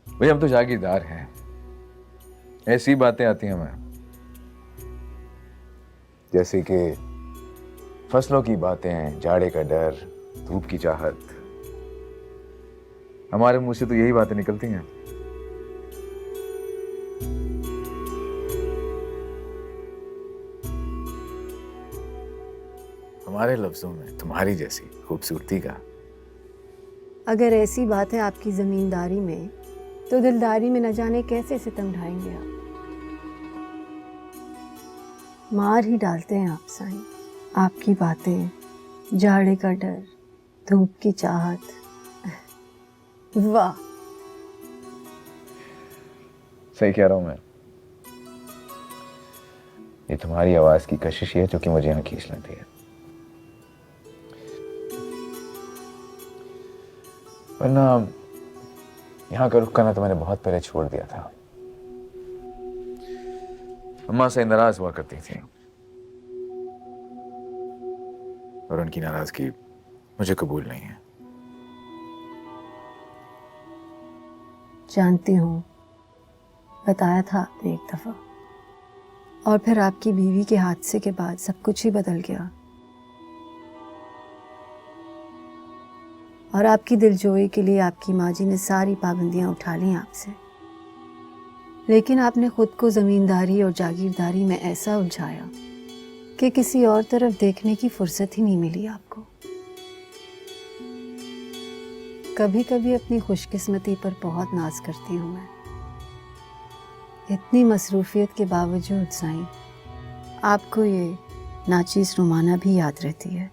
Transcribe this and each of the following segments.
भाई हम तो जागीरदार हैं, ऐसी बातें आती हैं हमें, जैसे कि फसलों की बातें, जाड़े का डर, धूप की चाहत। हमारे मुंह से तो यही बातें निकलती हैं। हमारे लफ्जों में तुम्हारी जैसी खूबसूरती का। अगर ऐसी बात है आपकी जमींदारी में, तो दिलदारी में न जाने कैसे सितम ढाएंगे आप। मार ही डालते हैं आप साईं। आपकी बातें, जाड़े का डर, धूप की चाहत, वाह। सही कह रहा हूं मैं। ये तुम्हारी आवाज की कशिश है जो कि मुझे यहाँ खींच लेती है, वरना यहाँ का रुख करना तो मैंने बहुत पहले छोड़ दिया था। अम्मा से नाराज हुआ करती थी और उनकी नाराजगी मुझे कबूल नहीं है। जानती हूँ, बताया था आपने एक दफा, और फिर आपकी बीवी के हादसे के बाद सब कुछ ही बदल गया। और आपकी दिलजोई के लिए आपकी माँ जी ने सारी पाबंदियां उठा ली आपसे, लेकिन आपने खुद को जमींदारी और जागीरदारी में ऐसा उलझाया कि किसी और तरफ देखने की फुर्सत ही नहीं मिली आपको। कभी कभी अपनी खुशकिस्मती पर बहुत नाज करती हूँ मैं। इतनी मसरूफियत के बावजूद साईं, आपको ये नाचीज रुमाना भी याद रहती है।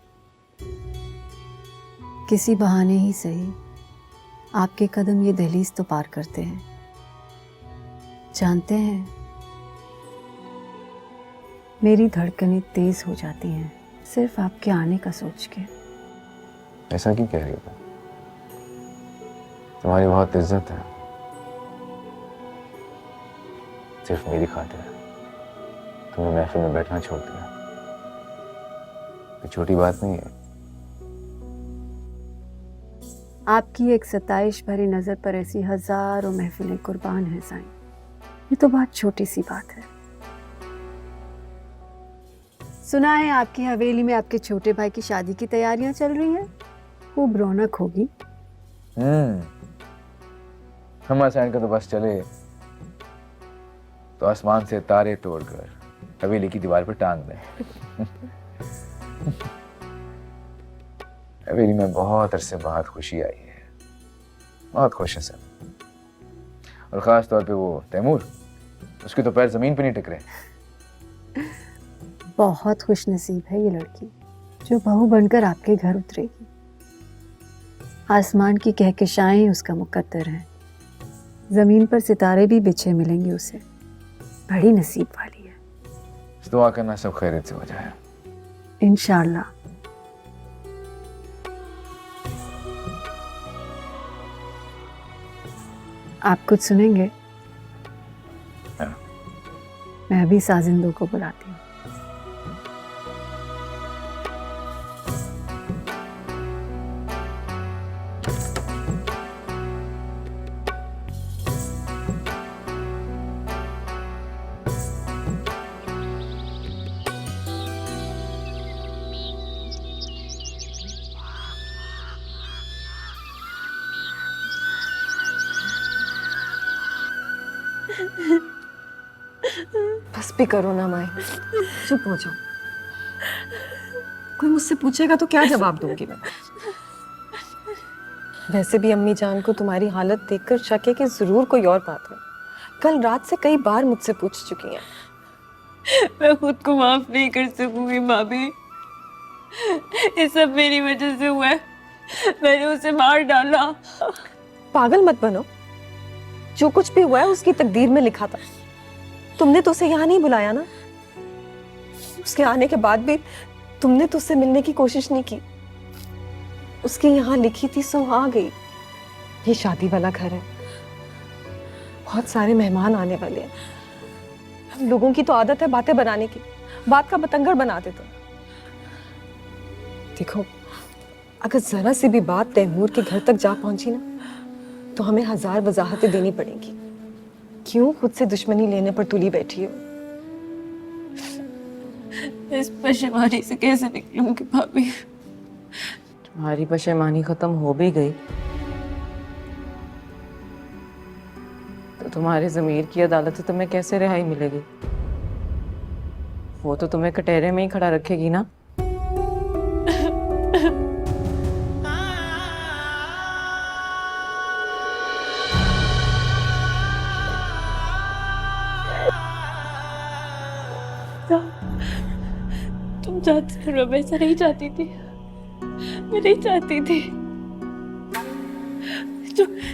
किसी बहाने ही सही आपके कदम ये दहलीज तो पार करते हैं। जानते हैं, मेरी धड़कनें तेज हो जाती हैं सिर्फ आपके आने का सोच के। ऐसा क्यों कह रही हो? तुम्हारी बहुत इज्जत है, सिर्फ मेरी खातिर तुम्हें महफिल में बैठना छोड़ दिया। कोई छोटी बात नहीं है। आपकी एक सताइश भरी नजर पर ऐसी हजारों महफिलें कुर्बान हैं साईं, ये तो बहुत छोटी सी बात है। सुना है आपकी हवेली में आपके छोटे भाई की शादी की तैयारियां चल रही हैं, खूब रौनक होगी। हम आसान का तो बस चले तो आसमान से तारे तोड़कर हवेली की दीवार पर टांग दें। हवेली में बहुत अरसे बाद खुशी आई है, बहुत खुश है सब। और खास तौर पे वो तैमूर, उसके तो पैर जमीन पे नहीं टिक रहे। बहुत खुश नसीब है ये लड़की जो बहू बनकर आपके घर उतरेगी। आसमान की कहकशाएं उसका मुकद्दर है, जमीन पर सितारे भी बिछे मिलेंगे उसे। बड़ी नसीब वाली है। दुआ करना सब खैरियत से हो जाए इंशाअल्लाह। आप कुछ सुनेंगे? हाँ। मैं भी साजिंदों को बुलाती हूँ। बस भी करो ना माई, चुप हो जाओ। कोई मुझसे पूछेगा तो क्या जवाब दूंगी मैं? वैसे भी अम्मी जान को तुम्हारी हालत देखकर शक है कि जरूर कोई और बात है। कल रात से कई बार मुझसे पूछ चुकी हैं। मैं खुद को माफ नहीं कर सकूंगी भाभी, ये सब मेरी वजह से हुआ है। मैंने उसे मार डाला। पागल मत बनो, जो कुछ भी हुआ है उसकी तकदीर में लिखा था। तुमने तो उसे यहाँ नहीं बुलाया ना। उसके आने के बाद भी तुमने तो उससे मिलने की कोशिश नहीं की। उसके यहाँ लिखी थी सो आ गई। ये शादी वाला घर है, बहुत सारे मेहमान आने वाले हैं। हम लोगों की तो आदत है बातें बनाने की, बात का बतंगड़ बना देते हैं। देखो, अगर जरा सी भी बात तैमूर के घर तक जा पहुंची ना तो हमें 1000 वजाहतें देनी पड़ेंगी। क्यों खुद से दुश्मनी लेने पर तुली बैठी हो? इस पशेमानी से कैसे निकलूंगी भाभी? तुम्हारी पशेमानी खत्म हो भी गई तो तुम्हारे ज़मीर की अदालत से तुम्हें कैसे रिहाई मिलेगी? वो तो तुम्हें कटहरे में ही खड़ा रखेगी ना। तुम जानती हो मैं वैसा नहीं चाहती थी, मैं नहीं चाहती थी।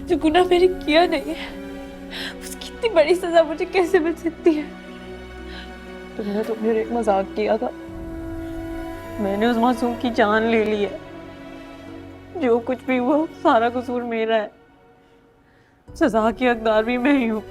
जो गुनाह मैंने किया नहीं है उसकी इतनी बड़ी सजा मुझे कैसे मिल सकती है? तुमने तो मेरे एक मजाक किया था, मैंने उस मासूम की जान ले ली है। जो कुछ भी हुआ सारा कसूर मेरा है, सजा की हकदार भी मैं ही हूँ।